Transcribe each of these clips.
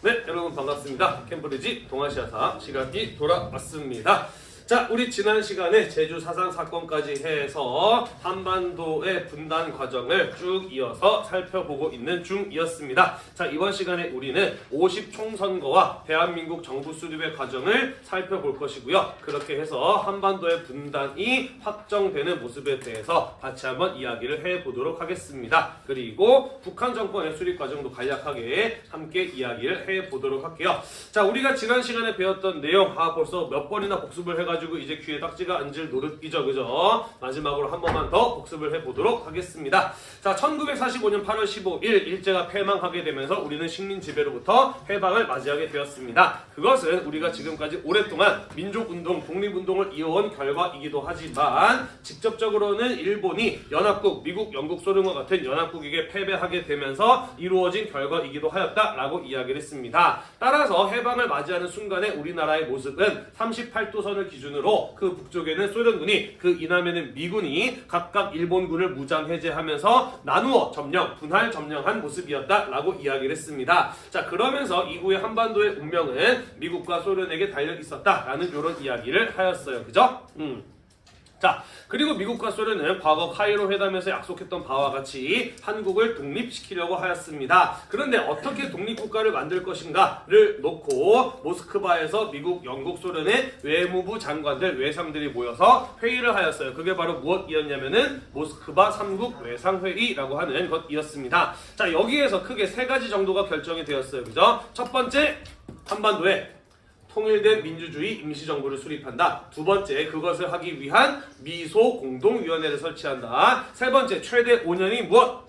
네, 여러분 반갑습니다. 캠브리지 동아시아사 시간이 돌아왔습니다. 자, 우리 지난 시간에 제주 4.3 사건까지 해서 한반도의 분단 과정을 쭉 이어서 살펴보고 있는 중이었습니다. 자, 이번 시간에 우리는 50 총선거와 대한민국 정부 수립의 과정을 살펴볼 것이고요. 그렇게 해서 한반도의 분단이 확정되는 모습에 대해서 같이 한번 이야기를 해보도록 하겠습니다. 그리고 북한 정권의 수립 과정도 간략하게 함께 이야기를 해보도록 할게요. 자, 우리가 지난 시간에 배웠던 내용 벌써 몇 번이나 복습을 해가지고 이제 귀에 딱지가 앉을 노릇이죠, 그죠? 마지막으로 한 번만 더 복습을 해보도록 하겠습니다. 자, 1945년 8월 15일 일제가 패망하게 되면서 우리는 식민 지배로부터 해방을 맞이하게 되었습니다. 그것은 우리가 지금까지 오랫동안 민족운동, 독립운동을 이어온 결과이기도 하지만 직접적으로는 일본이 연합국, 미국, 영국, 소련과 같은 연합국에게 패배하게 되면서 이루어진 결과이기도 하였다라고 이야기를 했습니다. 따라서 해방을 맞이하는 순간에 우리나라의 모습은 38도선을 기준으로 그 북쪽에는 소련군이, 그 이남에는 미군이 각각 일본군을 무장 해제하면서 나누어 점령, 분할 점령한 모습이었다라고 이야기를 했습니다. 자, 그러면서 이후에 한반도의 운명은 미국과 소련에게 달려 있었다라는 이런 이야기를 하였어요. 그죠? 자, 그리고 미국과 소련은 과거 카이로 회담에서 약속했던 바와 같이 한국을 독립시키려고 하였습니다. 그런데 어떻게 독립국가를 만들 것인가를 놓고 모스크바에서 미국, 영국, 소련의 외무부 장관들, 외상들이 모여서 회의를 하였어요. 그게 바로 무엇이었냐면은 모스크바 3국 외상회의라고 하는 것이었습니다. 자, 여기에서 크게 세 가지 정도가 결정이 되었어요. 그죠? 첫 번째, 한반도에 통일된 민주주의 임시정부를 수립한다. 두 번째, 그것을 하기 위한 미소 공동위원회를 설치한다. 세 번째, 최대 5년이 무엇?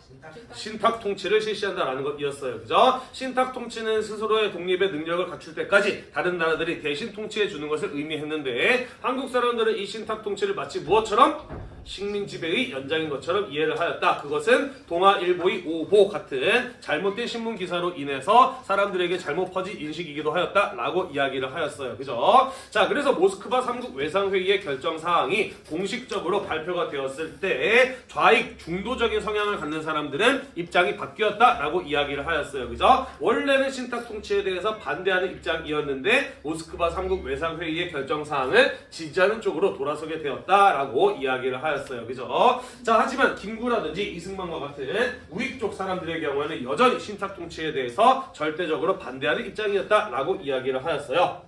신탁 통치를 실시한다라는 것이었어요. 그죠? 신탁 통치는 스스로의 독립의 능력을 갖출 때까지 다른 나라들이 대신 통치해 주는 것을 의미했는데, 한국 사람들은 이 신탁 통치를 마치 무엇처럼? 식민 지배의 연장인 것처럼 이해를 하였다. 그것은 동아일보의 오보 같은 잘못된 신문 기사로 인해서 사람들에게 잘못 퍼진 인식이기도 하였다라고 이야기를 하였어요. 그죠? 자, 그래서 모스크바 3국 외상회의의 결정 사항이 공식적으로 발표가 되었을 때 좌익 중도적인 성향을 갖는 사람들은 입장이 바뀌었다라고 이야기를 하였어요. 그죠? 원래는 신탁 통치에 대해서 반대하는 입장이었는데 모스크바 3국 외상회의의 결정 사항을 지지하는 쪽으로 돌아서게 되었다라고 이야기를 하였어요. 그죠? 자, 하지만 김구라든지 이승만과 같은 우익 쪽 사람들의 경우에는 여전히 신탁 통치에 대해서 절대적으로 반대하는 입장이었다라고 이야기를 하였어요.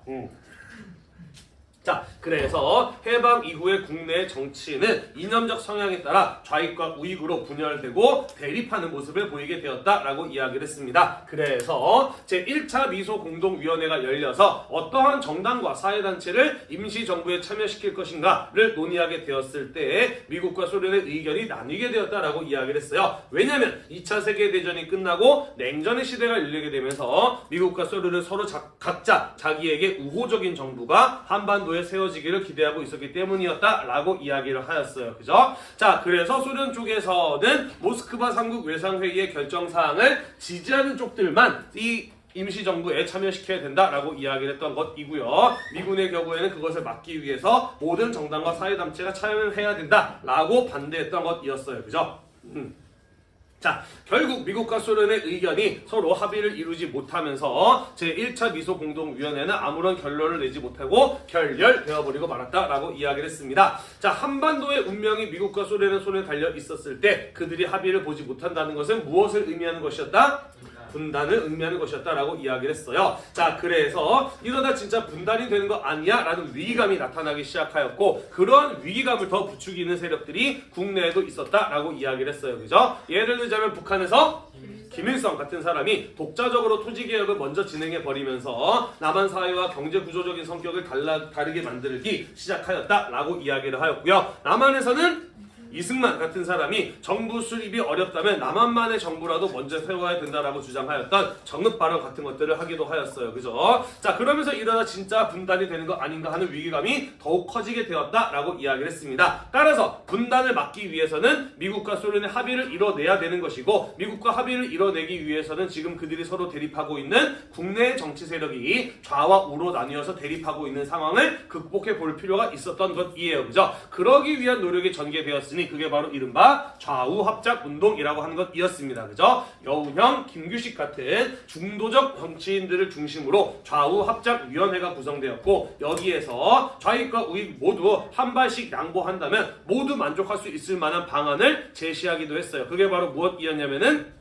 자, 그래서 해방 이후의 국내 정치는 이념적 성향에 따라 좌익과 우익으로 분열되고 대립하는 모습을 보이게 되었다라고 이야기를 했습니다. 그래서 제1차 미소 공동위원회가 열려서 어떠한 정당과 사회단체를 임시정부에 참여시킬 것인가를 논의하게 되었을 때 미국과 소련의 의견이 나뉘게 되었다라고 이야기를 했어요. 왜냐하면 2차 세계대전이 끝나고 냉전의 시대가 열리게 되면서 미국과 소련은 서로 각자 자기에게 우호적인 정부가 한반도에 세워지기를 기대하고 있었기 때문이었다라고 이야기를 하였어요. 그죠? 자, 그래서 소련 쪽에서는 모스크바 3국 외상회의의 결정사항을 지지하는 쪽들만 이 임시정부에 참여시켜야 된다라고 이야기를 했던 것이고요. 미군의 경우에는 그것을 막기 위해서 모든 정당과 사회단체가 참여를 해야 된다라고 반대했던 것이었어요. 그죠? 자, 결국 미국과 소련의 의견이 서로 합의를 이루지 못하면서 제1차 미소공동위원회는 아무런 결론을 내지 못하고 결렬되어버리고 말았다라고 이야기를 했습니다. 자, 한반도의 운명이 미국과 소련의 손에 달려 있었을 때 그들이 합의를 보지 못한다는 것은 무엇을 의미하는 것이었다? 분단을 의미하는 것이었다라고 이야기를 했어요. 자, 그래서 이러다 진짜 분단이 되는 거 아니야? 라는 위기감이 나타나기 시작하였고, 그런 위기감을 더 부추기는 세력들이 국내에도 있었다라고 이야기를 했어요. 그죠? 예를 들자면 북한에서 김일성 같은 사람이 독자적으로 토지개혁을 먼저 진행해버리면서 남한 사회와 경제 구조적인 성격을 다르게 만들기 시작하였다라고 이야기를 하였고요. 남한에서는 이승만 같은 사람이 정부 수립이 어렵다면 남한만의 정부라도 먼저 세워야 된다라고 주장하였던 정읍 발언 같은 것들을 하기도 하였어요. 그죠? 자, 그러면서 이러다 진짜 분단이 되는 거 아닌가 하는 위기감이 더욱 커지게 되었다라고 이야기를 했습니다. 따라서 분단을 막기 위해서는 미국과 소련의 합의를 이뤄내야 되는 것이고, 미국과 합의를 이뤄내기 위해서는 지금 그들이 서로 대립하고 있는 국내 정치 세력이 좌와 우로 나뉘어서 대립하고 있는 상황을 극복해 볼 필요가 있었던 것이에요. 그죠? 그러기 위한 노력이 전개되었으니 되었으니 그게 바로 이른바 좌우 합작 운동이라고 하는 것이었습니다. 그죠? 여운형, 김규식 같은 중도적 정치인들을 중심으로 좌우 합작 위원회가 구성되었고 여기에서 좌익과 우익 모두 한 발씩 양보한다면 모두 만족할 수 있을 만한 방안을 제시하기도 했어요. 그게 바로 무엇이었냐면은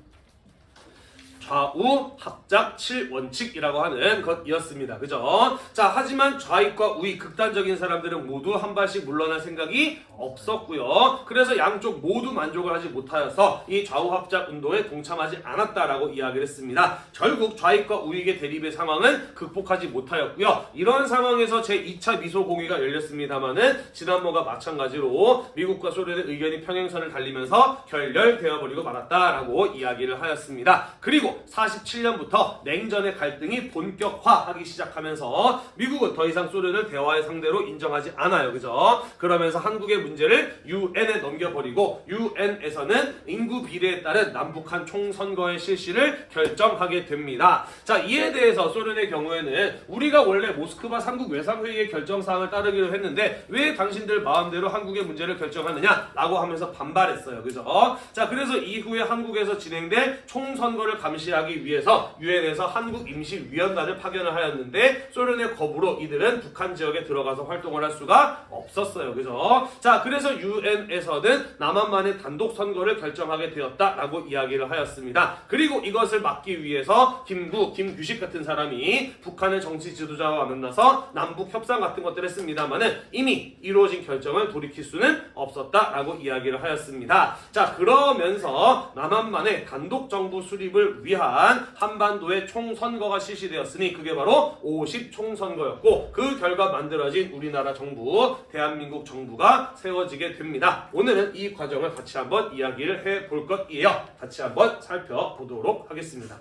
좌우 합작 7원칙이라고 하는 것이었습니다. 그죠? 자, 하지만 좌익과 우익 극단적인 사람들은 모두 한 발씩 물러날 생각이 없었고요. 그래서 양쪽 모두 만족을 하지 못하여서 이 좌우 합작 운동에 동참하지 않았다라고 이야기를 했습니다. 결국 좌익과 우익의 대립의 상황은 극복하지 못하였고요. 이런 상황에서 제2차 미소 공의가 열렸습니다만은 지난번과 마찬가지로 미국과 소련의 의견이 평행선을 달리면서 결렬되어 버리고 말았다라고 이야기를 하였습니다. 그리고 47년부터 냉전의 갈등이 본격화하기 시작하면서 미국은 더 이상 소련을 대화의 상대로 인정하지 않아요. 그죠? 그러면서 한국의 문제를 UN에 넘겨버리고 UN에서는 인구 비례에 따른 남북한 총선거의 실시를 결정하게 됩니다. 자, 이에 대해서 소련의 경우에는 우리가 원래 모스크바 3국 외상회의의 결정사항을 따르기로 했는데 왜 당신들 마음대로 한국의 문제를 결정하느냐 라고 하면서 반발했어요. 그죠? 자, 그래서 이후에 한국에서 진행될 총선거를 감시하기 위해서 유엔에서 한국임시위원단을 파견을 하였는데 소련의 거부로 이들은 북한 지역에 들어가서 활동을 할 수가 없었어요. 그죠? 자, 그래서 유엔에서는 남한만의 단독 선거를 결정하게 되었다라고 이야기를 하였습니다. 그리고 이것을 막기 위해서 김규식 같은 사람이 북한의 정치 지도자와 만나서 남북 협상 같은 것들을 했습니다만은 이미 이루어진 결정을 돌이킬 수는 없었다라고 이야기를 하였습니다. 자, 그러면서 남한만의 단독 정부 수립을 위한 한반도의 총선거가 실시되었으니 그게 바로 50 총선거였고 그 결과 만들어진 우리나라 정부, 대한민국 정부가 세워지게 됩니다. 오늘은 이 과정을 같이 한번 이야기를 해볼 것이에요. 같이 한번 살펴보도록 하겠습니다.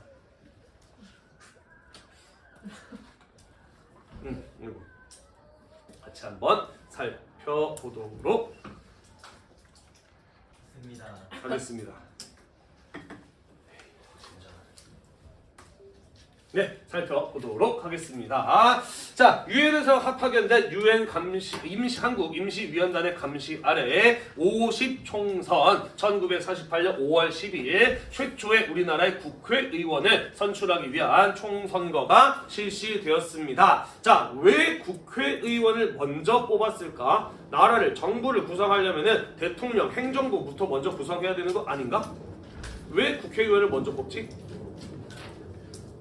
같이 한번 살펴보도록 하겠습니다. 네, 살펴보도록 하겠습니다. 자, 유엔에서 파견된 유엔 한국 임시위원단의 감시 아래 50 총선 1948년 5월 12일 최초의 우리나라의 국회의원을 선출하기 위한 총선거가 실시되었습니다. 자, 왜 국회의원을 먼저 뽑았을까? 나라를, 정부를 구성하려면 대통령, 행정부부터 먼저 구성해야 되는 거 아닌가? 왜 국회의원을 먼저 뽑지?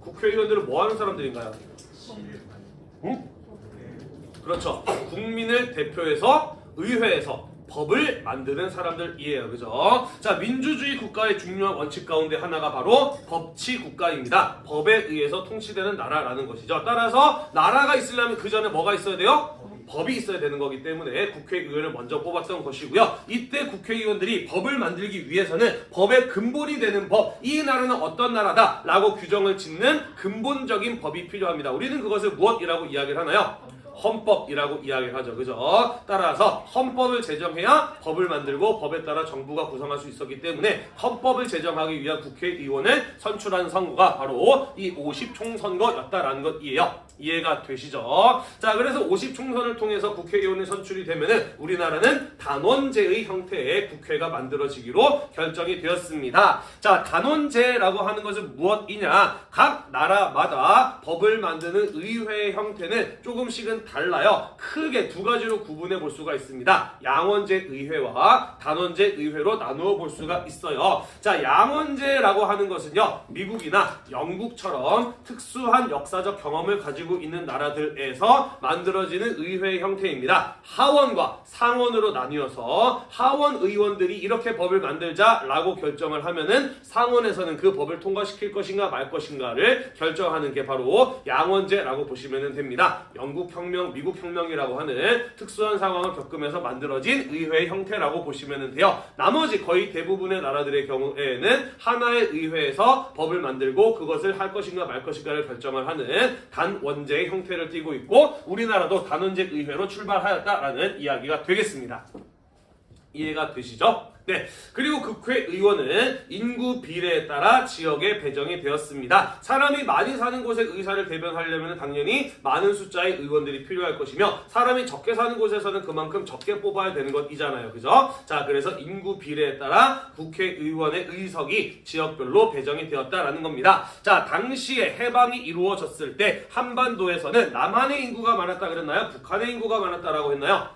국회의원들은 뭐 하는 사람들인가요? 응? 그렇죠. 국민을 대표해서 의회에서 법을 만드는 사람들이에요. 그죠? 자, 민주주의 국가의 중요한 원칙 가운데 하나가 바로 법치 국가입니다. 법에 의해서 통치되는 나라라는 것이죠. 따라서 나라가 있으려면 그 전에 뭐가 있어야 돼요? 법이 있어야 되는 거기 때문에 국회의원을 먼저 뽑았던 것이고요. 이때 국회의원들이 법을 만들기 위해서는 법의 근본이 되는 법, 이 나라는 어떤 나라다 라고 규정을 짓는 근본적인 법이 필요합니다. 우리는 그것을 무엇이라고 이야기를 하나요? 헌법이라고 이야기를 하죠. 그죠? 따라서 헌법을 제정해야 법을 만들고 법에 따라 정부가 구성할 수 있었기 때문에 헌법을 제정하기 위한 국회의원을 선출한 선거가 바로 이 50 총선거였다라는 것이에요. 이해가 되시죠? 자, 그래서 50 총선을 통해서 국회의원이 선출이 되면은 우리나라는 단원제의 형태의 국회가 만들어지기로 결정이 되었습니다. 자, 단원제라고 하는 것은 무엇이냐? 각 나라마다 법을 만드는 의회 형태는 조금씩은 달라요. 크게 두 가지로 구분해 볼 수가 있습니다. 양원제 의회와 단원제 의회로 나누어 볼 수가 있어요. 자, 양원제라고 하는 것은요, 미국이나 영국처럼 특수한 역사적 경험을 가지고 있는 나라들에서 만들어지는 의회 형태입니다. 하원과 상원으로 나뉘어서 하원 의원들이 이렇게 법을 만들자라고 결정을 하면은 상원에서는 그 법을 통과시킬 것인가 말 것인가를 결정하는 게 바로 양원제라고 보시면 됩니다. 영국 혁명, 미국 혁명이라고 하는 특수한 상황을 겪으면서 만들어진 의회 형태라고 보시면 돼요. 나머지 거의 대부분의 나라들의 경우에는 하나의 의회에서 법을 만들고 그것을 할 것인가 말 것인가를 결정을 하는 단원제의 형태를 띠고 있고 우리나라도 단원제 의회로 출발하였다라는 이야기가 되겠습니다. 이해가 되시죠? 네, 그리고 국회의원은 인구 비례에 따라 지역에 배정이 되었습니다. 사람이 많이 사는 곳에 의사를 대변하려면 당연히 많은 숫자의 의원들이 필요할 것이며 사람이 적게 사는 곳에서는 그만큼 적게 뽑아야 되는 것이잖아요. 그죠? 자, 그래서 인구 비례에 따라 국회의원의 의석이 지역별로 배정이 되었다라는 겁니다. 자, 당시에 해방이 이루어졌을 때 한반도에서는 남한의 인구가 많았다 그랬나요? 북한의 인구가 많았다라고 했나요?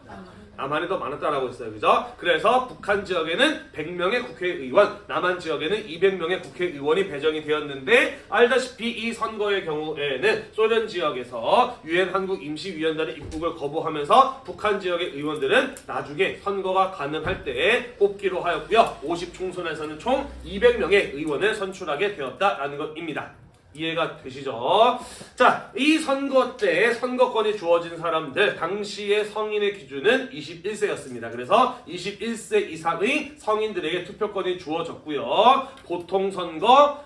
남한이 더 많았다라고 했어요. 그죠? 그래서 북한 지역에는 100명의 국회의원, 남한 지역에는 200명의 국회의원이 배정이 되었는데 알다시피 이 선거의 경우에는 소련 지역에서 유엔 한국 임시위원단의 입국을 거부하면서 북한 지역의 의원들은 나중에 선거가 가능할 때 뽑기로 하였고요. 50총선에서는 총 200명의 의원을 선출하게 되었다라는 것입니다. 이해가 되시죠? 자, 이 선거 때 선거권이 주어진 사람들 당시의 성인의 기준은 21세였습니다. 그래서 21세 이상의 성인들에게 투표권이 주어졌고요. 보통선거,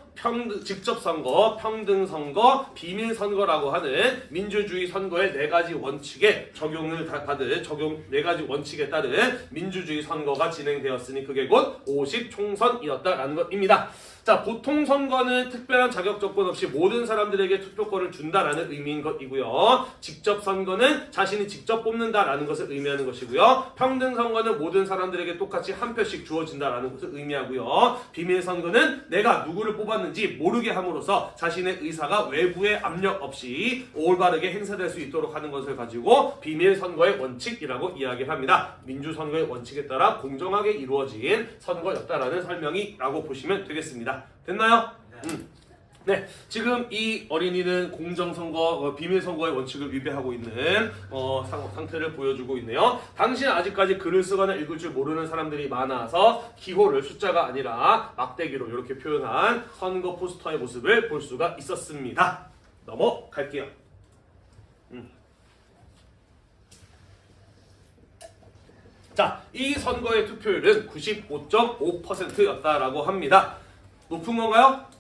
직접선거, 평등선거, 비밀선거라고 하는 민주주의 선거의 4가지 원칙에 적용을 받은 적용 4가지 원칙에 따른 민주주의 선거가 진행되었으니 그게 곧 50총선이었다라는 것입니다. 자, 보통 선거는 특별한 자격 조건 없이 모든 사람들에게 투표권을 준다라는 의미인 것이고요. 직접 선거는 자신이 직접 뽑는다라는 것을 의미하는 것이고요. 평등 선거는 모든 사람들에게 똑같이 한 표씩 주어진다라는 것을 의미하고요. 비밀 선거는 내가 누구를 뽑았는지 모르게 함으로써 자신의 의사가 외부의 압력 없이 올바르게 행사될 수 있도록 하는 것을 가지고 비밀 선거의 원칙이라고 이야기를 합니다. 민주 선거의 원칙에 따라 공정하게 이루어진 선거였다라는 설명이라고 보시면 되겠습니다. 됐나요? 네, 지금 이 어린이는 공정선거, 비밀선거의 원칙을 위배하고 있는 상태를 보여주고 있네요. 당시에 아직까지 글을 쓰거나 읽을 줄 모르는 사람들이 많아서 기호를 숫자가 아니라 막대기로 이렇게 표현한 선거 포스터의 모습을 볼 수가 있었습니다. 넘어갈게요. 자, 이 선거의 투표율은 95.5%였다라고 합니다. 높은 건가요?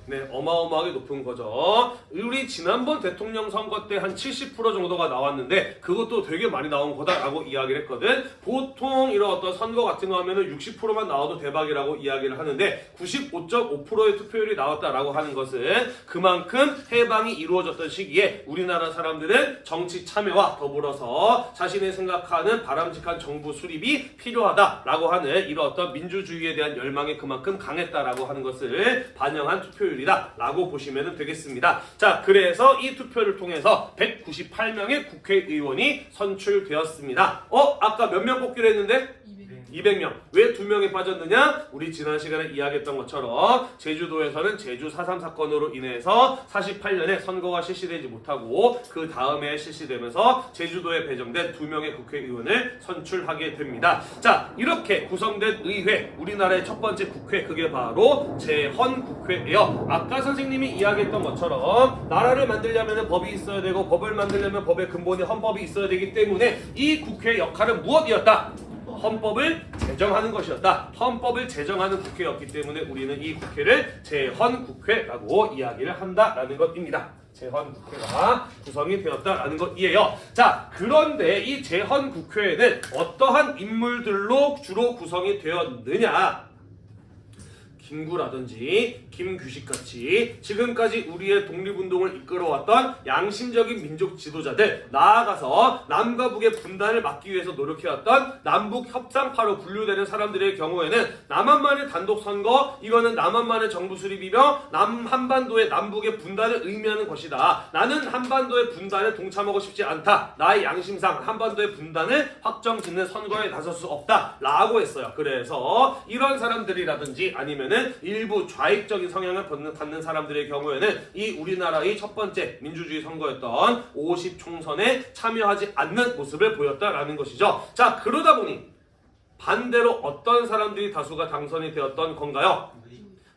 네, 어마어마하게 높은 거죠. 우리 지난번 대통령 선거 때 한 70% 정도가 나왔는데 그것도 되게 많이 나온 거다라고 이야기를 했거든. 보통 이런 어떤 선거 같은 거 하면은 60%만 나와도 대박이라고 이야기를 하는데 95.5%의 투표율이 나왔다라고 하는 것은 그만큼 해방이 이루어졌던 시기에 우리나라 사람들은 정치 참여와 더불어서 자신이 생각하는 바람직한 정부 수립이 필요하다라고 하는 이런 어떤 민주주의에 대한 열망이 그만큼 강했다라고 하는 것을 반영한 투표율 라고 보시면 되겠습니다. 자, 그래서 이 투표를 통해서 198명의 국회의원이 선출되었습니다. 아까 몇 명 뽑기로 했는데? 200명. 왜 2명이 빠졌느냐? 우리 지난 시간에 이야기했던 것처럼 제주도에서는 제주 4.3 사건으로 인해서 48년에 선거가 실시되지 못하고 그 다음에 실시되면서 제주도에 배정된 2명의 국회의원을 선출하게 됩니다. 자, 이렇게 구성된 의회, 우리나라의 첫 번째 국회, 그게 바로 제헌국회예요. 아까 선생님이 이야기했던 것처럼 나라를 만들려면 법이 있어야 되고 법을 만들려면 법의 근본에 헌법이 있어야 되기 때문에 이 국회의 역할은 무엇이었다? 헌법을 제정하는 것이었다. 헌법을 제정하는 국회였기 때문에 우리는 이 국회를 제헌국회라고 이야기를 한다라는 것입니다. 제헌국회가 구성이 되었다라는 것이에요. 자, 그런데 이 제헌국회에는 어떠한 인물들로 주로 구성이 되었느냐? 김구라든지 김규식같이 지금까지 우리의 독립운동을 이끌어왔던 양심적인 민족 지도자들, 나아가서 남과 북의 분단을 막기 위해서 노력해왔던 남북협상파로 분류되는 사람들의 경우에는 남한만의 단독선거, 이거는 남한만의 정부 수립이며 한반도의 남북의 분단을 의미하는 것이다. 나는 한반도의 분단에 동참하고 싶지 않다. 나의 양심상 한반도의 분단을 확정짓는 선거에 나설 수 없다 라고 했어요. 그래서 이런 사람들이라든지 아니면은 일부 좌익적인 성향을 갖는 사람들의 경우에는 이 우리나라의 첫 번째 민주주의 선거였던 50총선에 참여하지 않는 모습을 보였다라는 것이죠. 자, 그러다 보니 반대로 어떤 사람들이 다수가 당선이 되었던 건가요?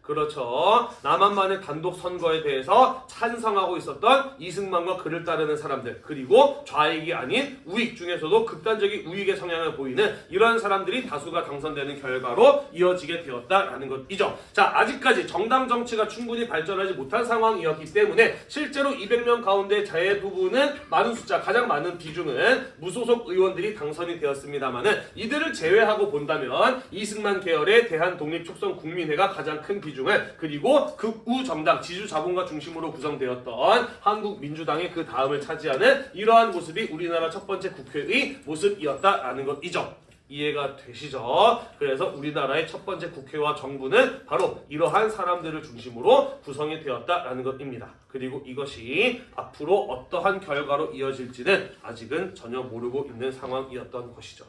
그렇죠. 남한만의 단독 선거에 대해서 찬성하고 있었던 이승만과 그를 따르는 사람들, 그리고 좌익이 아닌 우익 중에서도 극단적인 우익의 성향을 보이는 이런 사람들이 다수가 당선되는 결과로 이어지게 되었다라는 것이죠. 자, 아직까지 정당 정치가 충분히 발전하지 못한 상황이었기 때문에 실제로 200명 가운데 대부분은 많은 숫자, 가장 많은 비중은 무소속 의원들이 당선이 되었습니다만은 이들을 제외하고 본다면 이승만 계열의 대한독립촉선국민회가 가장 큰 비중을, 그리고 극우 정당 지주자본가 중심으로 구성되었던 한국민주당이 그 다음을 차지하는 이러한 모습이 우리나라 첫 번째 국회의 모습이었다라는 것이죠. 이해가 되시죠? 그래서 우리나라의 첫 번째 국회와 정부는 바로 이러한 사람들을 중심으로 구성이 되었다라는 것입니다. 그리고 이것이 앞으로 어떠한 결과로 이어질지는 아직은 전혀 모르고 있는 상황이었던 것이죠.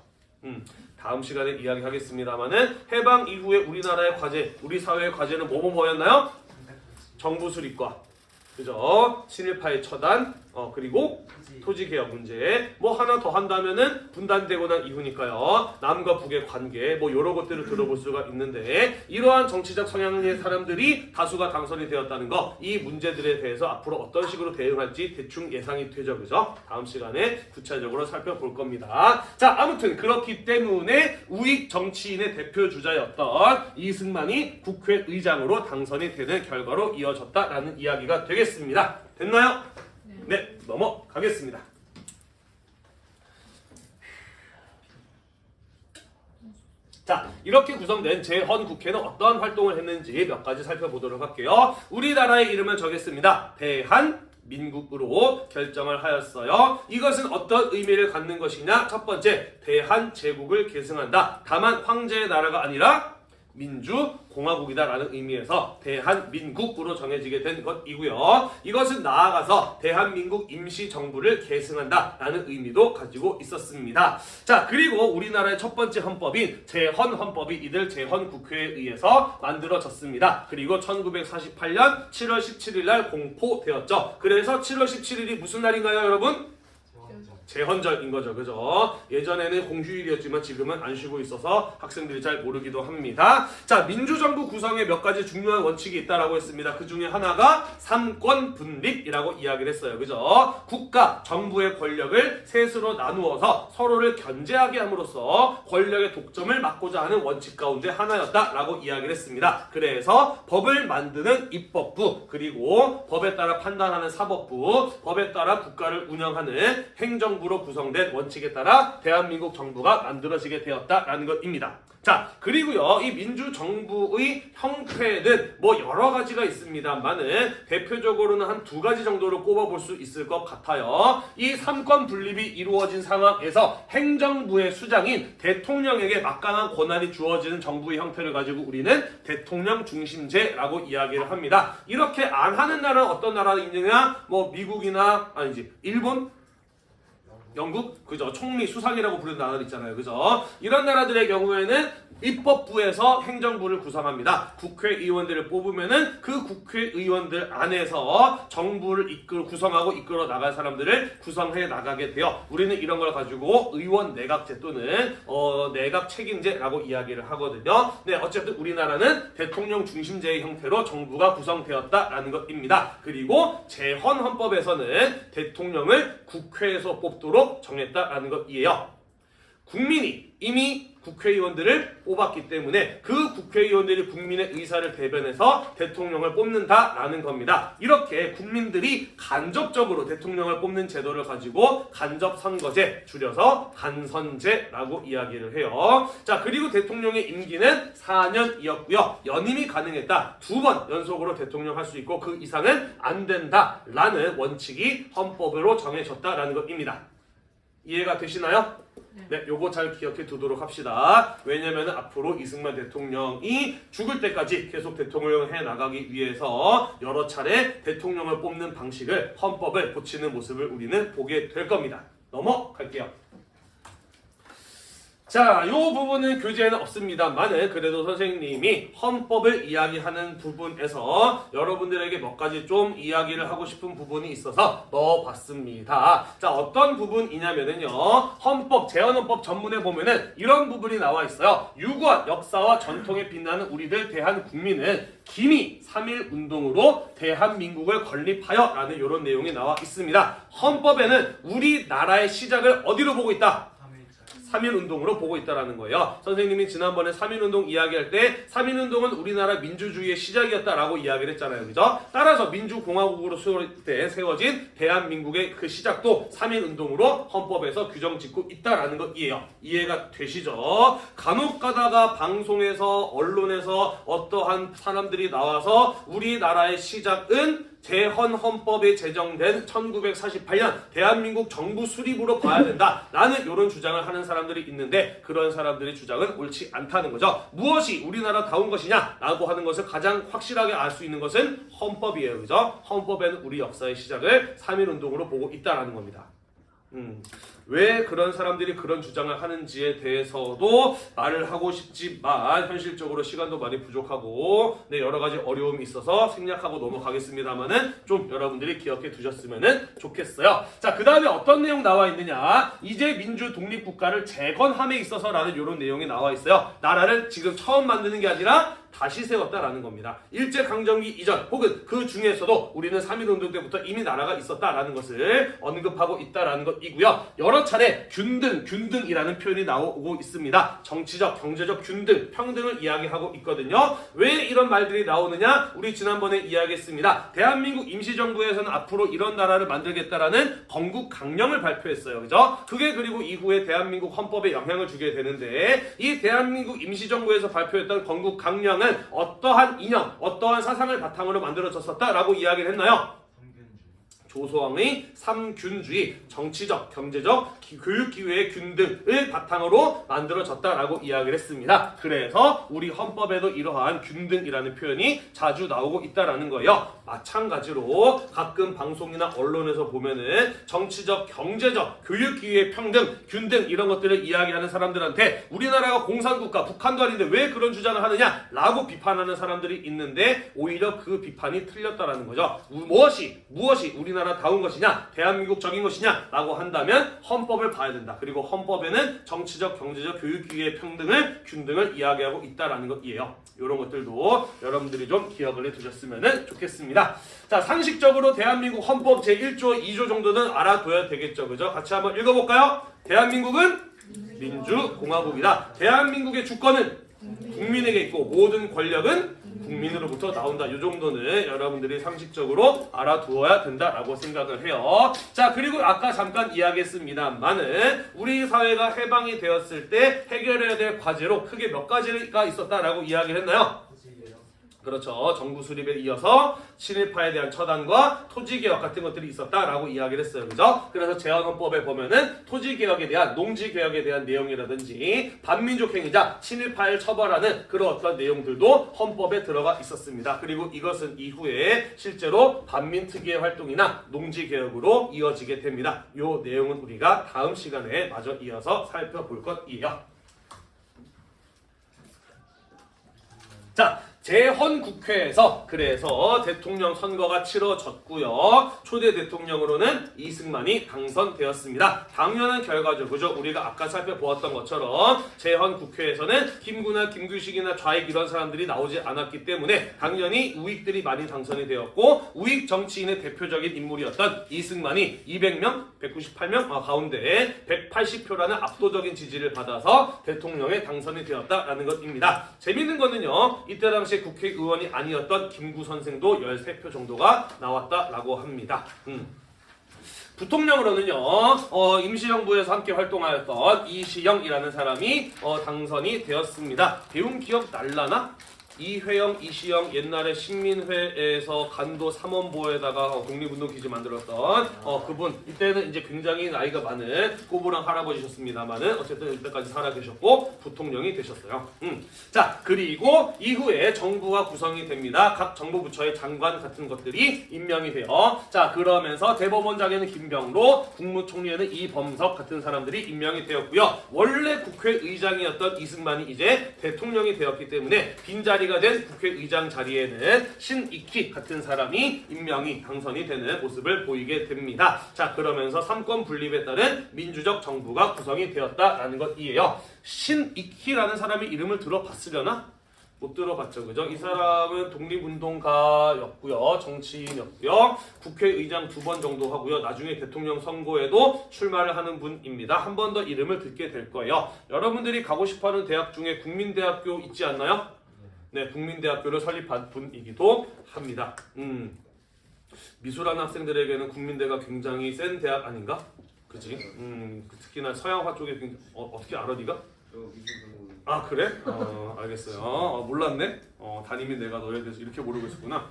다음 시간에 이야기하겠습니다만은 해방 이후에 우리나라의 과제, 우리 사회의 과제는 뭐였나요? 정부 수립과, 그죠? 친일파의 처단, 그리고 토지개혁 문제, 뭐 하나 더 한다면은 분단되고 난 이후니까요. 남과 북의 관계, 뭐 여러 것들을 들어볼 수가 있는데 이러한 정치적 성향의 사람들이 다수가 당선이 되었다는 거, 이 문제들에 대해서 앞으로 어떤 식으로 대응할지 대충 예상이 되죠, 그죠? 다음 시간에 구체적으로 살펴볼 겁니다. 자, 아무튼 그렇기 때문에 우익 정치인의 대표 주자였던 이승만이 국회의장으로 당선이 되는 결과로 이어졌다라는 이야기가 되겠습니다. 됐나요? 네, 넘어가겠습니다. 자, 이렇게 구성된 제 헌국회는 어떠한 활동을 했는지 몇 가지 살펴보도록 할게요. 우리나라의 이름을 정했습니다. 대한민국으로 결정을 하였어요. 이것은 어떤 의미를 갖는 것이냐? 첫 번째, 대한제국을 계승한다. 다만 황제의 나라가 아니라 민주공화국이다라는 의미에서 대한민국으로 정해지게 된 것이고요. 이것은 나아가서 대한민국 임시정부를 계승한다라는 의미도 가지고 있었습니다. 자, 그리고 우리나라의 첫 번째 헌법인 제헌헌법이 이들 제헌국회에 의해서 만들어졌습니다. 그리고 1948년 7월 17일 날 공포되었죠. 그래서 7월 17일이 무슨 날인가요, 여러분? 제헌절인 거죠, 그죠? 예전에는 공휴일이었지만 지금은 안 쉬고 있어서 학생들이 잘 모르기도 합니다. 자, 민주정부 구성에 몇 가지 중요한 원칙이 있다라고 했습니다. 그 중에 하나가 삼권 분립이라고 이야기를 했어요, 그죠? 국가, 정부의 권력을 셋으로 나누어서 서로를 견제하게 함으로써 권력의 독점을 막고자 하는 원칙 가운데 하나였다라고 이야기를 했습니다. 그래서 법을 만드는 입법부, 그리고 법에 따라 판단하는 사법부, 법에 따라 국가를 운영하는 행정 부로 구성된 원칙에 따라 대한민국 정부가 만들어지게 되었다라는 것입니다. 자, 그리고요, 이 민주정부의 형태는 뭐 여러 가지가 있습니다만은 대표적으로는 한 두 가지 정도를 꼽아볼 수 있을 것 같아요. 이 삼권 분립이 이루어진 상황에서 행정부의 수장인 대통령에게 막강한 권한이 주어지는 정부의 형태를 가지고 우리는 대통령 중심제라고 이야기를 합니다. 이렇게 안 하는 나라는 어떤 나라가 있느냐? 뭐 미국이나 아니지 일본? 영국? 그죠? 총리, 수상이라고 부르는 나라들 있잖아요. 그죠? 이런 나라들의 경우에는 입법부에서 행정부를 구성합니다. 국회의원들을 뽑으면은 그 국회의원들 안에서 정부를 구성하고 이끌어 나갈 사람들을 구성해 나가게 돼요. 우리는 이런 걸 가지고 의원 내각제 또는 내각 책임제라고 이야기를 하거든요. 네, 어쨌든 우리나라는 대통령 중심제의 형태로 정부가 구성되었다라는 것입니다. 그리고 제헌헌법에서는 대통령을 국회에서 뽑도록 정했다라는 것이에요. 국민이 이미 국회의원들을 뽑았기 때문에 그 국회의원들이 국민의 의사를 대변해서 대통령을 뽑는다라는 겁니다. 이렇게 국민들이 간접적으로 대통령을 뽑는 제도를 가지고 간접선거제, 줄여서 간선제라고 이야기를 해요. 자, 그리고 대통령의 임기는 4년이었고요. 연임이 가능했다. 2번 연속으로 대통령 할 수 있고 그 이상은 안 된다라는 원칙이 헌법으로 정해졌다라는 것입니다. 이해가 되시나요? 네, 요거 잘 기억해 두도록 합시다. 왜냐면 앞으로 이승만 대통령이 죽을 때까지 계속 대통령을 해 나가기 위해서 여러 차례 대통령을 뽑는 방식을, 헌법을 고치는 모습을 우리는 보게 될 겁니다. 넘어갈게요. 자, 요 부분은 교재에는 없습니다만은 그래도 선생님이 헌법을 이야기하는 부분에서 여러분들에게 몇 가지 좀 이야기를 하고 싶은 부분이 있어서 넣어봤습니다. 자, 어떤 부분이냐면은요, 헌법, 제헌헌법 전문에 보면은 이런 부분이 나와 있어요. 유구한 역사와 전통에 빛나는 우리들 대한국민은 기미 3.1 운동으로 대한민국을 건립하여 라는 이런 내용이 나와 있습니다. 헌법에는 우리나라의 시작을 어디로 보고 있다? 3.1 운동으로 보고 있다라는 거예요. 선생님이 지난번에 3.1 운동 이야기할 때 3.1 운동은 우리나라 민주주의의 시작이었다라고 이야기를 했잖아요. 그죠? 따라서 민주공화국으로 세워진 대한민국의 그 시작도 3.1 운동으로 헌법에서 규정 짓고 있다라는 거 이해가 되시죠? 간혹 가다가 방송에서 언론에서 어떠한 사람들이 나와서 우리나라의 시작은 제헌헌법에 제정된 1948년 대한민국 정부 수립으로 봐야 된다 라는 이런 주장을 하는 사람들이 있는데 그런 사람들의 주장은 옳지 않다는 거죠. 무엇이 우리나라다운 것이냐 라고 하는 것을 가장 확실하게 알 수 있는 것은 헌법이에요. 그죠? 헌법에는 우리 역사의 시작을 3.1 운동으로 보고 있다라는 겁니다. 왜 그런 사람들이 그런 주장을 하는지에 대해서도 말을 하고 싶지만 현실적으로 시간도 많이 부족하고 여러 가지 어려움이 있어서 생략하고 넘어가겠습니다만은 좀 여러분들이 기억해 두셨으면 좋겠어요. 자, 그 다음에 어떤 내용 나와 있느냐, 이제 민주 독립국가를 재건함에 있어서 라는 이런 내용이 나와 있어요. 나라를 지금 처음 만드는 게 아니라 다시 세웠다라는 겁니다. 일제강점기 이전 혹은 그 중에서도 우리는 3.1 운동 때부터 이미 나라가 있었다라는 것을 언급하고 있다라는 것이고요. 여러 차례 균등이라는 표현이 나오고 있습니다. 정치적, 경제적 균등, 평등을 이야기하고 있거든요. 왜 이런 말들이 나오느냐? 우리 지난번에 이야기했습니다. 대한민국 임시정부에서는 앞으로 이런 나라를 만들겠다라는 건국강령을 발표했어요. 그죠? 그게 그리고 이후에 대한민국 헌법에 영향을 주게 되는데 이 대한민국 임시정부에서 발표했던 건국강령은 어떠한 이념, 어떠한 사상을 바탕으로 만들어졌었다라고 이야기를 했나요? 조소왕의 삼균주의, 정치적, 경제적, 교육기회의 균등을 바탕으로 만들어졌다라고 이야기를 했습니다. 그래서 우리 헌법에도 이러한 균등이라는 표현이 자주 나오고 있다라는 거예요. 마찬가지로 가끔 방송이나 언론에서 보면은 정치적, 경제적, 교육기회의 평등, 균등 이런 것들을 이야기하는 사람들한테 우리나라가 공산국가, 북한도 아닌데 왜 그런 주장을 하느냐 라고 비판하는 사람들이 있는데 오히려 그 비판이 틀렸다라는 거죠. 무엇이 우리나라다운 것이냐, 대한민국적인 것이냐 라고 한다면 헌법을 봐야 된다. 그리고 헌법에는 정치적, 경제적, 교육기회의 평등을, 균등을 이야기하고 있다라는 것이에요. 이런 것들도 여러분들이 좀 기억을 해두셨으면 좋겠습니다. 자, 상식적으로 대한민국 헌법 제1조, 2조 정도는 알아둬야 되겠죠. 그죠? 같이 한번 읽어볼까요? 대한민국은 민주공화국이다. 대한민국의 주권은 국민에게 있고 모든 권력은 국민으로부터 나온다. 이 정도는 여러분들이 상식적으로 알아두어야 된다라고 생각을 해요. 자, 그리고 아까 잠깐 이야기했습니다만은 우리 사회가 해방이 되었을 때 해결해야 될 과제로 크게 몇 가지가 있었다라고 이야기를 했나요? 그렇죠. 정부 수립에 이어서 친일파에 대한 처단과 토지개혁 같은 것들이 있었다라고 이야기를 했어요. 그죠? 그래서 제헌헌법에 보면은 토지개혁에 대한, 농지개혁에 대한 내용이라든지 반민족 행위자, 친일파를 처벌하는 그런 어떤 내용들도 헌법에 들어가 있었습니다. 그리고 이것은 이후에 실제로 반민특위의 활동이나 농지개혁으로 이어지게 됩니다. 이 내용은 우리가 다음 시간에 마저 이어서 살펴볼 것이에요. 자, 제헌국회에서 그래서 대통령 선거가 치러졌고요. 초대 대통령으로는 이승만이 당선되었습니다. 당연한 결과죠. 그죠? 우리가 아까 살펴보았던 것처럼 제헌국회에서는 김구나 김규식이나 좌익 이런 사람들이 나오지 않았기 때문에 당연히 우익들이 많이 당선이 되었고 우익 정치인의 대표적인 인물이었던 이승만이 200명, 198명 가운데 180표라는 압도적인 지지를 받아서 대통령에 당선이 되었다라는 것입니다. 재밌는 거는요. 이때 당시 국회의원이 아니었던 김구 선생도 13표 정도가 나왔다라고 합니다. 부통령으로는요, 임시정부에서 함께 활동하였던 이시영이라는 사람이 당선이 되었습니다. 배운 기억 날라나? 이회영, 이시영 옛날에 신민회에서 간도 삼원보에다가 독립운동 기지 만들었던 그분 이때는 이제 굉장히 나이가 많은 꼬부랑 할아버지셨습니다만은 어쨌든 이때까지 살아계셨고 부통령이 되셨어요. 자 그리고 이후에 정부가 구성이 됩니다. 각 정부 부처의 장관 같은 것들이 임명이 돼요. 자 그러면서 대법원장에는 김병로, 국무총리에는 이범석 같은 사람들이 임명이 되었고요. 원래 국회의장이었던 이승만이 이제 대통령이 되었기 때문에 빈자리가 된 국회의장 자리에는 신익희 같은 사람이 임명이 당선이 되는 모습을 보이게 됩니다. 자 그러면서 삼권 분립에 따른 민주적 정부가 구성이 되었다라는 것이에요. 신익희라는 사람의 이름을 들어봤으려나? 못 들어봤죠, 그죠? 이 사람은 독립운동가였고요, 정치인이었고요, 국회의장 2번 정도 하고요, 나중에 대통령 선거에도 출마를 하는 분입니다. 한 번 더 이름을 듣게 될 거예요. 여러분들이 가고 싶어하는 대학 중에 국민대학교 있지 않나요? 네, 국민대학교를 설립한 분이기도 합니다. 미술하는 학생들에게는 국민대가 굉장히 센 대학 아닌가? 그치? 특히나 서양화 쪽에 어떻게 알아, 네가? 아 그래? 알겠어요. 몰랐네. 담임인 내가 너에 대해서 이렇게 모르고 있었구나.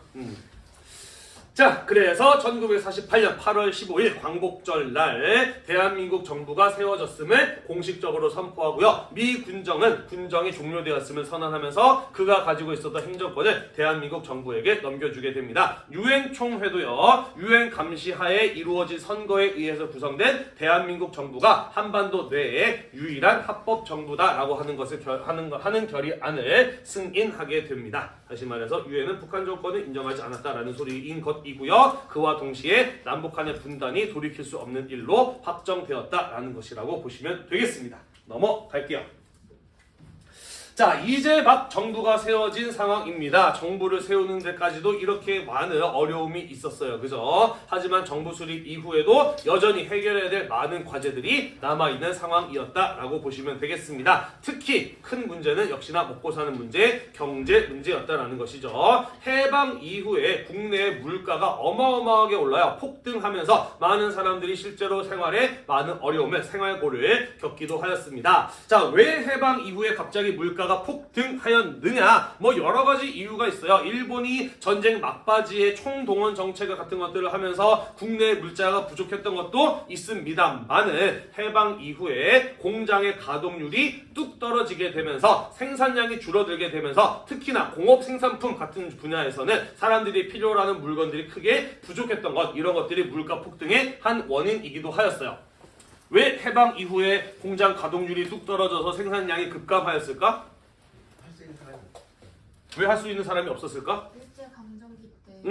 자 그래서 1948년 8월 15일 광복절날 대한민국 정부가 세워졌음을 공식적으로 선포하고요. 미 군정은 군정이 종료되었음을 선언하면서 그가 가지고 있었던 행정권을 대한민국 정부에게 넘겨주게 됩니다. 유엔 총회도요. 유엔 감시하에 이루어진 선거에 의해서 구성된 대한민국 정부가 한반도 내에 유일한 합법 정부다라고 하는 것을 하는 결의안을 승인하게 됩니다. 다시 말해서 유엔은 북한 정권을 인정하지 않았다라는 소리인 것이고요. 그와 동시에 남북한의 분단이 돌이킬 수 없는 일로 확정되었다라는 것이라고 보시면 되겠습니다. 넘어갈게요. 자 이제 막 정부가 세워진 상황입니다. 정부를 세우는 데까지도 이렇게 많은 어려움이 있었어요. 그죠? 하지만 정부 수립 이후에도 여전히 해결해야 될 많은 과제들이 남아있는 상황이었다라고 보시면 되겠습니다. 특히 큰 문제는 역시나 먹고 사는 문제, 경제 문제였다라는 것이죠. 해방 이후에 국내의 물가가 어마어마하게 올라요. 폭등하면서 많은 사람들이 실제로 생활에 많은 어려움을, 생활고를 겪기도 하였습니다. 자, 왜 해방 이후에 갑자기 물가가 폭등하였느냐? 뭐 여러 가지 이유가 있어요. 일본이 전쟁 막바지에 총동원 정책 같은 것들을 하면서 국내 물자가 부족했던 것도 있습니다만은 해방 이후에 공장의 가동률이 뚝 떨어지게 되면서 생산량이 줄어들게 되면서 특히나 공업 생산품 같은 분야에서는 사람들이 필요로 하는 물건들이 크게 부족했던 것, 이런 것들이 물가 폭등의 한 원인이기도 하였어요. 왜 해방 이후에 공장 가동률이 뚝 떨어져서 생산량이 급감하였을까? 왜 할 수 있는 사람이 없었을까? 일제강점기 때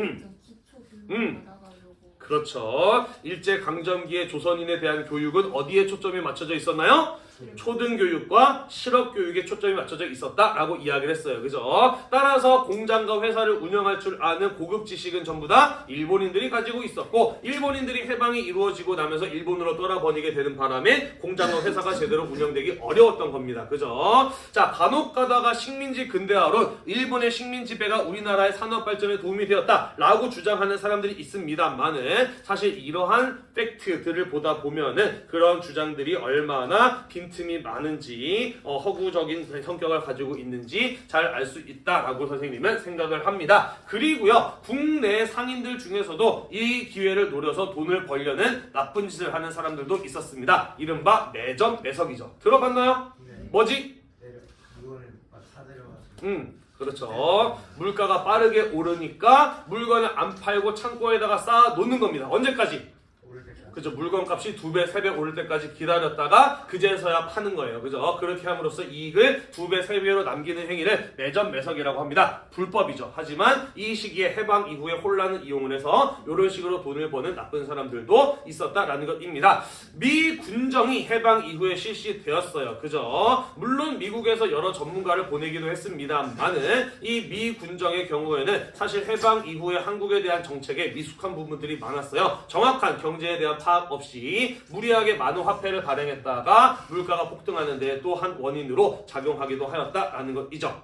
기초 교육을 받아가려고. 그렇죠. 일제강점기의 조선인에 대한 교육은 어디에 초점이 맞춰져 있었나요? 초등교육과 실업교육에 초점이 맞춰져 있었다라고 이야기를 했어요. 그죠? 따라서 공장과 회사를 운영할 줄 아는 고급 지식은 전부 다 일본인들이 가지고 있었고, 일본인들이 해방이 이루어지고 나면서 일본으로 떠나버리게 되는 바람에 공장과 회사가 제대로 운영되기 어려웠던 겁니다. 그죠? 자, 간혹 가다가 식민지 근대화론 일본의 식민 지배가 우리나라의 산업 발전에 도움이 되었다라고 주장하는 사람들이 있습니다만은 사실 이러한 팩트들을 보다 보면은 그런 주장들이 얼마나 빈틈이 많은지 허구적인 성격을 가지고 있는지 잘 알 수 있다라고 선생님은 생각을 합니다. 그리고요, 국내 상인들 중에서도 이 기회를 노려서 돈을 벌려는 나쁜 짓을 하는 사람들도 있었습니다. 이른바 매점 매석이죠. 들어봤나요? 네. 뭐지? 물건을 사들여가지고. 그렇죠. 물가가 빠르게 오르니까 물건을 안 팔고 창고에다가 쌓아 놓는 겁니다. 언제까지? 그죠? 물건값이 2배, 3배 오를 때까지 기다렸다가 그제서야 파는 거예요. 그죠? 그렇게 함으로써 이익을 2배, 3배로 남기는 행위를 매점 매석이라고 합니다. 불법이죠. 하지만 이 시기에 해방 이후에 혼란을 이용을 해서 이런 식으로 돈을 버는 나쁜 사람들도 있었다라는 것입니다. 미 군정이 해방 이후에 실시되었어요. 그죠? 물론 미국에서 여러 전문가를 보내기도 했습니다만은 이 미 군정의 경우에는 사실 해방 이후에 한국에 대한 정책에 미숙한 부분들이 많았어요. 정확한 경제에 대한 파악 없이 무리하게 많은 화폐를 발행했다가 물가가 폭등하는 데 또 한 원인으로 작용하기도 하였다라는 것이죠.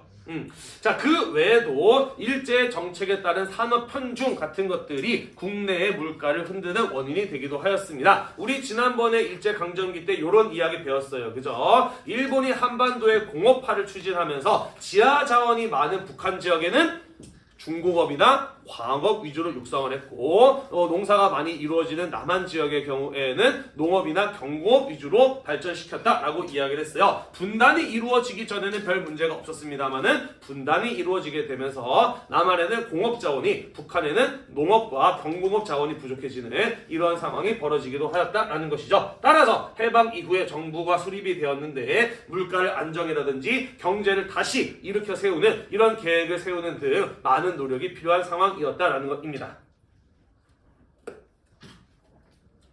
자, 그 외에도 일제 정책에 따른 산업 편중 같은 것들이 국내의 물가를 흔드는 원인이 되기도 하였습니다. 우리 지난번에 일제 강점기 때 이런 이야기 배웠어요. 그죠? 일본이 한반도의 공업화를 추진하면서 지하 자원이 많은 북한 지역에는 중공업이나 광업 위주로 육성을 했고 농사가 많이 이루어지는 남한 지역의 경우에는 농업이나 경공업 위주로 발전시켰다라고 이야기를 했어요. 분단이 이루어지기 전에는 별 문제가 없었습니다만은 분단이 이루어지게 되면서 남한에는 공업 자원이 북한에는 농업과 경공업 자원이 부족해지는 이러한 상황이 벌어지기도 하였다라는 것이죠. 따라서 해방 이후에 정부가 수립이 되었는데 물가를 안정이라든지 경제를 다시 일으켜 세우는 이런 계획을 세우는 등 많은 노력이 필요한 상황이었다라는 것입니다.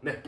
네.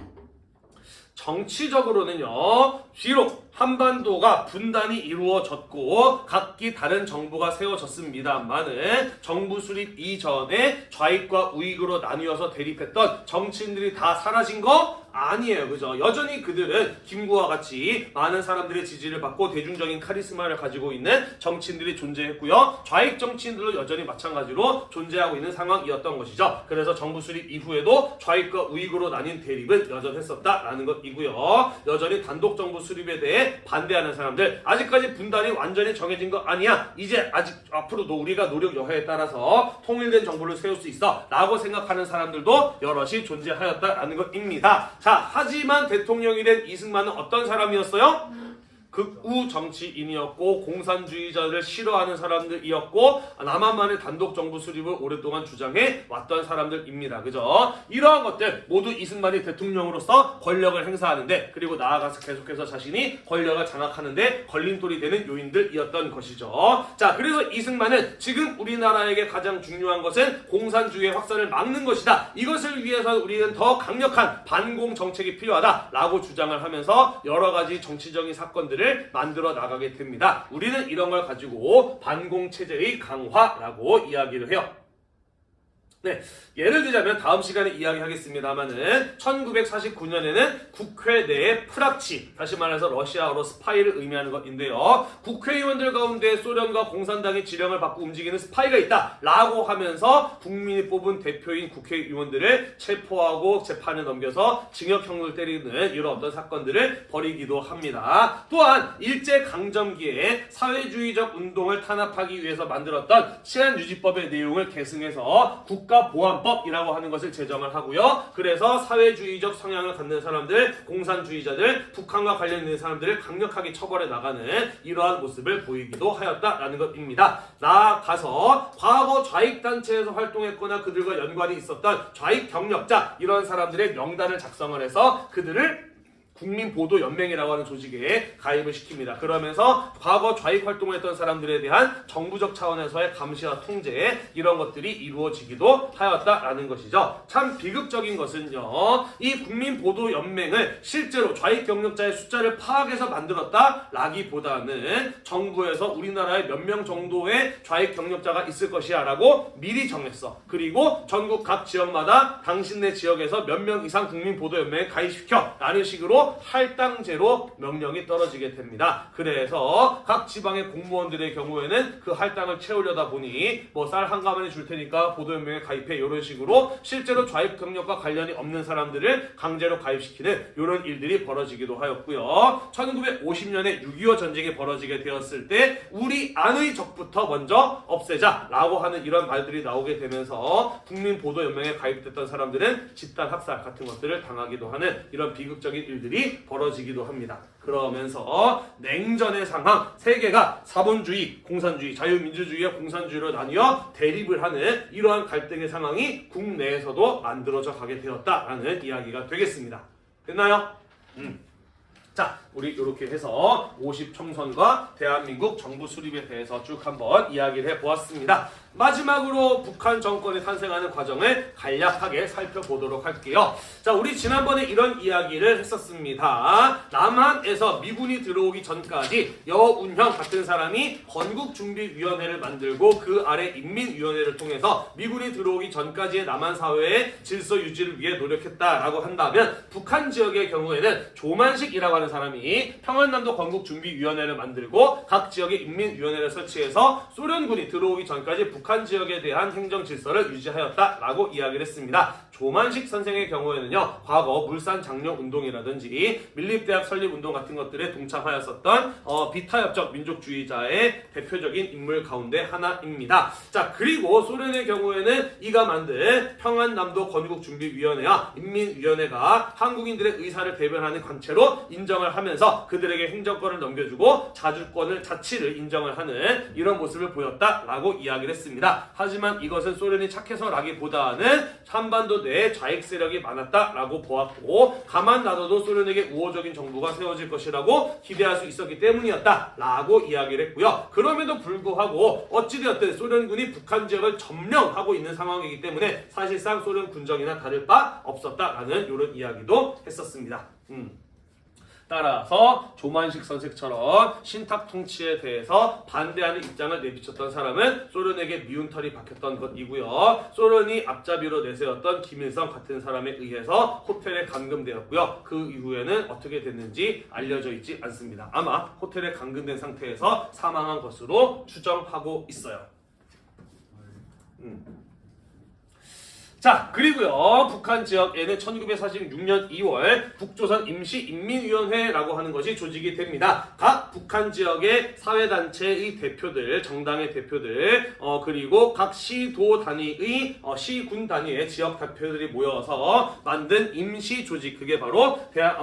정치적으로는요, 비록 한반도가 분단이 이루어졌고 각기 다른 정부가 세워졌습니다만은 정부 수립 이전에 좌익과 우익으로 나뉘어서 대립했던 정치인들이 다 사라진 거 아니에요. 그죠? 여전히 그들은 김구와 같이 많은 사람들의 지지를 받고 대중적인 카리스마를 가지고 있는 정치인들이 존재했고요. 좌익 정치인들도 여전히 마찬가지로 존재하고 있는 상황이었던 것이죠. 그래서 정부 수립 이후에도 좌익과 우익으로 나뉜 대립은 여전했었다라는 것이고요. 여전히 단독 정부 수립에 대해 반대하는 사람들, 아직까지 분단이 완전히 정해진 거 아니야. 이제 아직 앞으로도 우리가 노력 여하에 따라서 통일된 정부를 세울 수 있어 라고 생각하는 사람들도 여럿이 존재하였다라는 것입니다. 자, 하지만 대통령이 된 이승만은 어떤 사람이었어요? 극우 정치인이었고 공산주의자를 싫어하는 사람들이었고 남한만의 단독 정부 수립을 오랫동안 주장해 왔던 사람들입니다. 그죠? 이러한 것들 모두 이승만이 대통령으로서 권력을 행사하는데, 그리고 나아가서 계속해서 자신이 권력을 장악하는데 걸림돌이 되는 요인들이었던 것이죠. 자, 그래서 이승만은 지금 우리나라에게 가장 중요한 것은 공산주의의 확산을 막는 것이다. 이것을 위해서 우리는 더 강력한 반공 정책이 필요하다라고 주장을 하면서 여러 가지 정치적인 사건들을 만들어 나가게 됩니다. 우리는 이런 걸 가지고 반공체제의 강화라고 이야기를 해요. 네, 예를 들자면 다음 시간에 이야기하겠습니다만은 1949년에는 국회 내에 프락치, 다시 말해서 러시아어로 스파이를 의미하는 것인데요. 국회의원들 가운데 소련과 공산당의 지령을 받고 움직이는 스파이가 있다 라고 하면서 국민이 뽑은 대표인 국회의원들을 체포하고 재판에 넘겨서 징역형을 때리는 이런 어떤 사건들을 벌이기도 합니다. 또한 일제강점기에 사회주의적 운동을 탄압하기 위해서 만들었던 치안유지법의 내용을 계승해서 국가보안법이라고 하는 것을 제정을 하고요. 그래서 사회주의적 성향을 갖는 사람들, 공산주의자들, 북한과 관련된 사람들을 강력하게 처벌해 나가는 이러한 모습을 보이기도 하였다라는 것입니다. 나아가서 과거 좌익단체에서 활동했거나 그들과 연관이 있었던 좌익 경력자, 이런 사람들의 명단을 작성을 해서 그들을 국민보도연맹이라고 하는 조직에 가입을 시킵니다. 그러면서 과거 좌익 활동을 했던 사람들에 대한 정부적 차원에서의 감시와 통제, 이런 것들이 이루어지기도 하였다라는 것이죠. 참 비극적인 것은요, 이 국민보도연맹을 실제로 좌익 경력자의 숫자를 파악해서 만들었다라기보다는 정부에서 우리나라에 몇 명 정도의 좌익 경력자가 있을 것이야 라고 미리 정했어. 그리고 전국 각 지역마다 당신네 지역에서 몇 명 이상 국민보도연맹에 가입시켜 라는 식으로 할당제로 명령이 떨어지게 됩니다. 그래서 각 지방의 공무원들의 경우에는 그 할당을 채우려다 보니 뭐 쌀 한 가마니 줄 테니까 보도연맹에 가입해, 이런 식으로 실제로 좌익 경력과 관련이 없는 사람들을 강제로 가입시키는 이런 일들이 벌어지기도 하였고요. 1950년에 6.25 전쟁이 벌어지게 되었을 때 우리 안의 적부터 먼저 없애자 라고 하는 이런 말들이 나오게 되면서 국민보도연맹에 가입됐던 사람들은 집단 학살 같은 것들을 당하기도 하는 이런 비극적인 일들이 벌어지기도 합니다. 그러면서 냉전의 상황, 세계가 사본주의, 공산주의, 자유민주주의와 공산주의로 나뉘어 대립을 하는 이러한 갈등의 상황이 국내에서도 만들어져 가게 되었다라는 이야기가 되겠습니다. 됐나요? 자, 우리 이렇게 해서 50총선과 대한민국 정부 수립에 대해서 쭉 한번 이야기를 해보았습니다. 마지막으로 북한 정권이 탄생하는 과정을 간략하게 살펴보도록 할게요. 자, 우리 지난번에 이런 이야기를 했었습니다. 남한에서 미군이 들어오기 전까지 여운형 같은 사람이 건국준비위원회를 만들고 그 아래 인민위원회를 통해서 미군이 들어오기 전까지의 남한 사회의 질서 유지를 위해 노력했다라고 한다면 북한 지역의 경우에는 조만식이라고 하는 사람이 평안남도 건국준비위원회를 만들고 각 지역의 인민위원회를 설치해서 소련군이 들어오기 전까지 북한 지역에 대한 행정 질서를 유지하였다라고 이야기를 했습니다. 조만식 선생의 경우에는요, 과거 물산 장려 운동이라든지 밀립대학 설립 운동 같은 것들에 동참하였었던 비타협적 민족주의자의 대표적인 인물 가운데 하나입니다. 자, 그리고 소련의 경우에는 이가 만든 평안남도 건국준비위원회와 인민위원회가 한국인들의 의사를 대변하는 관체로 인정을 하면서 그들에게 행정권을 넘겨주고 자치를 인정을 하는 이런 모습을 보였다라고 이야기를 했습니다. 하지만 이것은 소련이 착해서라기보다는 한반도 내에 좌익 세력이 많았다라고 보았고, 가만 놔둬도 소련에게 우호적인 정부가 세워질 것이라고 기대할 수 있었기 때문이었다라고 이야기를 했고요. 그럼에도 불구하고 어찌되었든 소련군이 북한 지역을 점령하고 있는 상황이기 때문에 사실상 소련 군정이나 다를 바 없었다라는 이런 이야기도 했었습니다. 따라서 조만식 선생처럼 신탁 통치에 대해서 반대하는 입장을 내비쳤던 사람은 소련에게 미운 털이 박혔던 것이고요. 소련이 앞잡이로 내세웠던 김일성 같은 사람에 의해서 호텔에 감금되었고요. 그 이후에는 어떻게 됐는지 알려져 있지 않습니다. 아마 호텔에 감금된 상태에서 사망한 것으로 추정하고 있어요. 자, 그리고요, 북한 지역에는 1946년 2월 북조선 임시인민위원회라고 하는 것이 조직이 됩니다. 각 북한 지역의 사회단체의 대표들, 정당의 대표들, 그리고 각 시도 단위의 시군 단위의 지역 대표들이 모여서 만든 임시조직, 그게 바로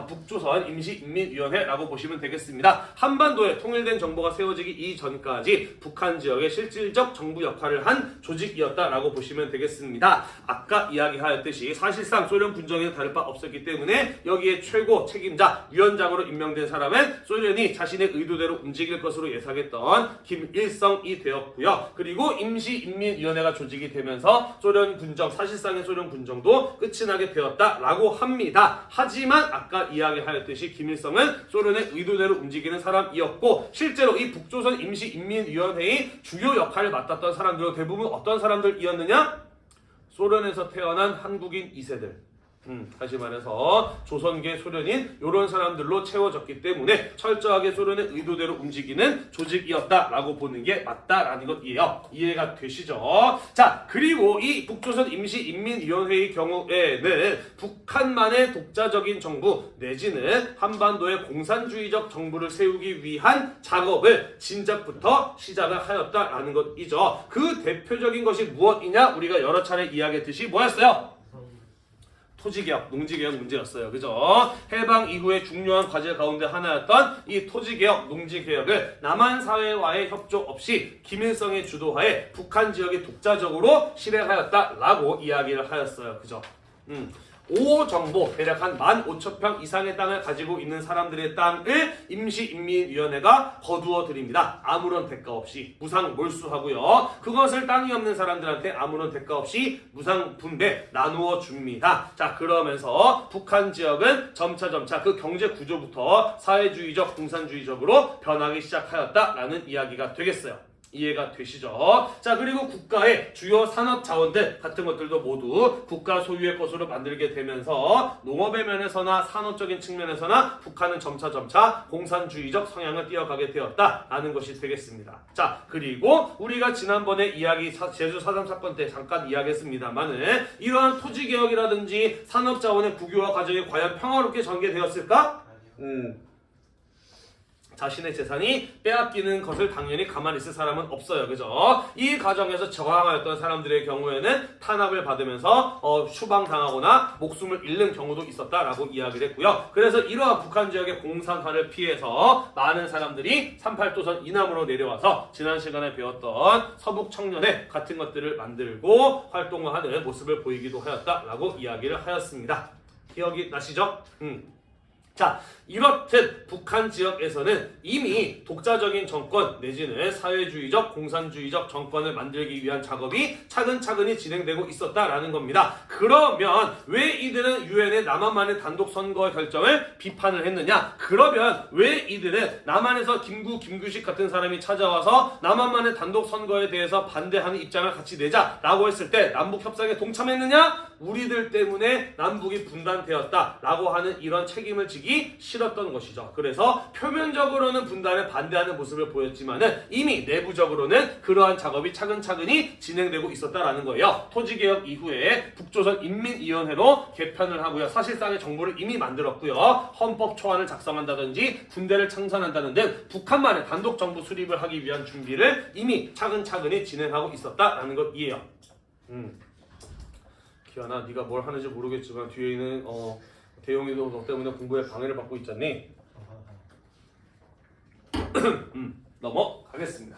북조선 임시인민위원회라고 보시면 되겠습니다. 한반도에 통일된 정부가 세워지기 이전까지 북한 지역의 실질적 정부 역할을 한 조직이었다라고 보시면 되겠습니다. 아까 이야기하였듯이 사실상 소련 군정에 다를 바 없었기 때문에 여기에 최고 책임자 위원장으로 임명된 사람은 소련이 자신의 의도대로 움직일 것으로 예상했던 김일성이 되었고요. 그리고 임시인민위원회가 조직이 되면서 소련 군정, 사실상의 소련 군정도 끝이 나게 되었다라고 합니다. 하지만 아까 이야기하였듯이 김일성은 소련의 의도대로 움직이는 사람이었고, 실제로 이 북조선 임시인민위원회의 주요 역할을 맡았던 사람들은 대부분 어떤 사람들이었느냐? 소련에서 태어난 한국인 2세들, 다시 말해서 조선계 소련인 이런 사람들로 채워졌기 때문에 철저하게 소련의 의도대로 움직이는 조직이었다라고 보는 게 맞다라는 것이에요. 이해가 되시죠? 자, 그리고 이 북조선 임시인민위원회의 경우에는 북한만의 독자적인 정부 내지는 한반도의 공산주의적 정부를 세우기 위한 작업을 진작부터 시작을 하였다라는 것이죠. 그 대표적인 것이 무엇이냐? 우리가 여러 차례 이야기했듯이 뭐였어요? 토지개혁, 농지개혁 문제였어요. 그죠? 해방 이후의 중요한 과제 가운데 하나였던 이 토지개혁, 농지개혁을 남한 사회와의 협조 없이 김일성의 주도하에 북한 지역이 독자적으로 실행하였다라고 이야기를 하였어요. 그죠? 5호 정보, 대략 한 15,000평 이상의 땅을 가지고 있는 사람들의 땅을 임시인민위원회가 거두어 드립니다. 아무런 대가 없이 무상 몰수하고요. 그것을 땅이 없는 사람들한테 아무런 대가 없이 무상 분배 나누어 줍니다. 자, 그러면서 북한 지역은 점차 그 경제 구조부터 사회주의적, 공산주의적으로 변하기 시작하였다라는 이야기가 되겠어요. 이해가 되시죠? 자, 그리고 국가의 주요 산업 자원들 같은 것들도 모두 국가 소유의 것으로 만들게 되면서 농업의 면에서나 산업적인 측면에서나 북한은 점차 공산주의적 성향을 띄어가게 되었다라는 것이 되겠습니다. 자, 그리고 우리가 지난번에 제주 4.3 사건 때 잠깐 이야기했습니다만은 이러한 토지개혁이라든지 산업 자원의 국유화 과정이 과연 평화롭게 전개되었을까? 자신의 재산이 빼앗기는 것을 당연히 가만히 있을 사람은 없어요. 그죠? 이 과정에서 저항하였던 사람들의 경우에는 탄압을 받으면서 추방당하거나 목숨을 잃는 경우도 있었다라고 이야기를 했고요. 그래서 이러한 북한 지역의 공산화를 피해서 많은 사람들이 38도선 이남으로 내려와서 지난 시간에 배웠던 서북 청년회 같은 것들을 만들고 활동을 하는 모습을 보이기도 하였다라고 이야기를 하였습니다. 기억이 나시죠? 자, 이렇듯 북한 지역에서는 이미 독자적인 정권 내지는 사회주의적, 공산주의적 정권을 만들기 위한 작업이 차근차근히 진행되고 있었다라는 겁니다. 그러면 왜 이들은 유엔의 남한만의 단독 선거 결정을 비판을 했느냐? 그러면 왜 이들은 남한에서 김규식 같은 사람이 찾아와서 남한만의 단독 선거에 대해서 반대하는 입장을 같이 내자라고 했을 때 남북 협상에 동참했느냐? 우리들 때문에 남북이 분단되었다라고 하는 이런 책임을 지기 싫었던 것이죠. 그래서 표면적으로는 분단에 반대하는 모습을 보였지만은 이미 내부적으로는 그러한 작업이 차근차근히 진행되고 있었다라는 거예요. 토지개혁 이후에 북조선 인민위원회로 개편을 하고요. 사실상의 정부를 이미 만들었고요. 헌법 초안을 작성한다든지 군대를 창설한다는 등 북한만의 단독 정부 수립을 하기 위한 준비를 이미 차근차근히 진행하고 있었다라는 것이에요. 기아나, 네가 뭘 하는지 모르겠지만 뒤에 있는 대용이도 너 때문에 공부에 방해를 받고 있잖니. 넘어가겠습니다.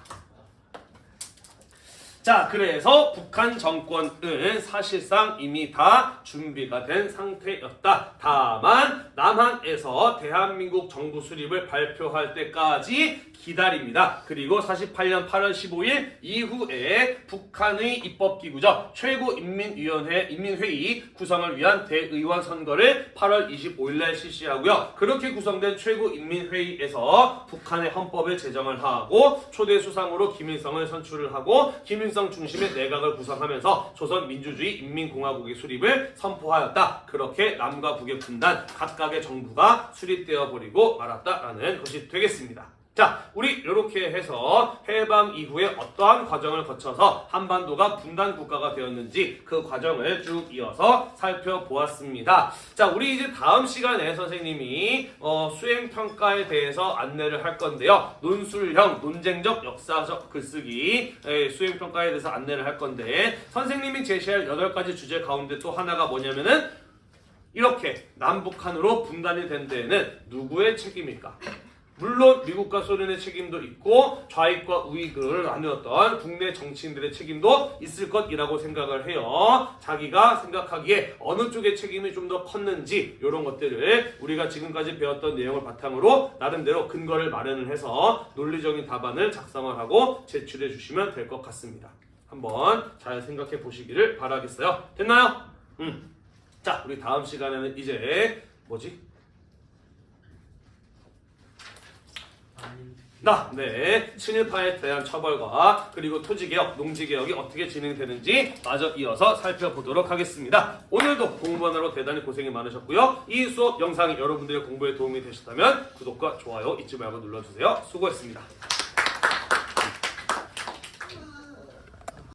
자, 그래서 북한 정권은 사실상 이미 다 준비가 된 상태였다. 다만 남한에서 대한민국 정부 수립을 발표할 때까지 기다립니다. 그리고 48년 8월 15일 이후에 북한의 입법기구죠. 최고인민위원회 인민회의 구성을 위한 대의원 선거를 8월 25일에 실시하고요. 그렇게 구성된 최고인민회의에서 북한의 헌법을 제정을 하고 초대 수상으로 김일성을 선출을 하고 김일성 중심의 내각을 구성하면서 조선민주주의 인민공화국의 수립을 선포하였다. 그렇게 남과 북의 분단, 각각의 정부가 수립되어 버리고 말았다라는 것이 되겠습니다. 자, 우리 이렇게 해서 해방 이후에 어떠한 과정을 거쳐서 한반도가 분단 국가가 되었는지 그 과정을 쭉 이어서 살펴보았습니다. 자, 우리 이제 다음 시간에 선생님이 수행평가에 대해서 안내를 할 건데요. 논술형, 논쟁적, 역사적 글쓰기 수행평가에 대해서 안내를 할 건데 선생님이 제시할 8가지 주제 가운데 또 하나가 뭐냐면은 이렇게 남북한으로 분단이 된 데에는 누구의 책임일까? 물론 미국과 소련의 책임도 있고 좌익과 우익을 나누었던 국내 정치인들의 책임도 있을 것이라고 생각을 해요. 자기가 생각하기에 어느 쪽의 책임이 좀 더 컸는지 이런 것들을 우리가 지금까지 배웠던 내용을 바탕으로 나름대로 근거를 마련을 해서 논리적인 답안을 작성을 하고 제출해 주시면 될 것 같습니다. 한번 잘 생각해 보시기를 바라겠어요. 됐나요? 자, 우리 다음 시간에는 이제 뭐지? 네, 친일파에 대한 처벌과 그리고 토지개혁, 농지개혁이 어떻게 진행되는지 마저 이어서 살펴보도록 하겠습니다. 오늘도 공부하느라 대단히 고생이 많으셨고요. 이 수업 영상이 여러분들의 공부에 도움이 되셨다면 구독과 좋아요 잊지 말고 눌러주세요. 수고했습니다.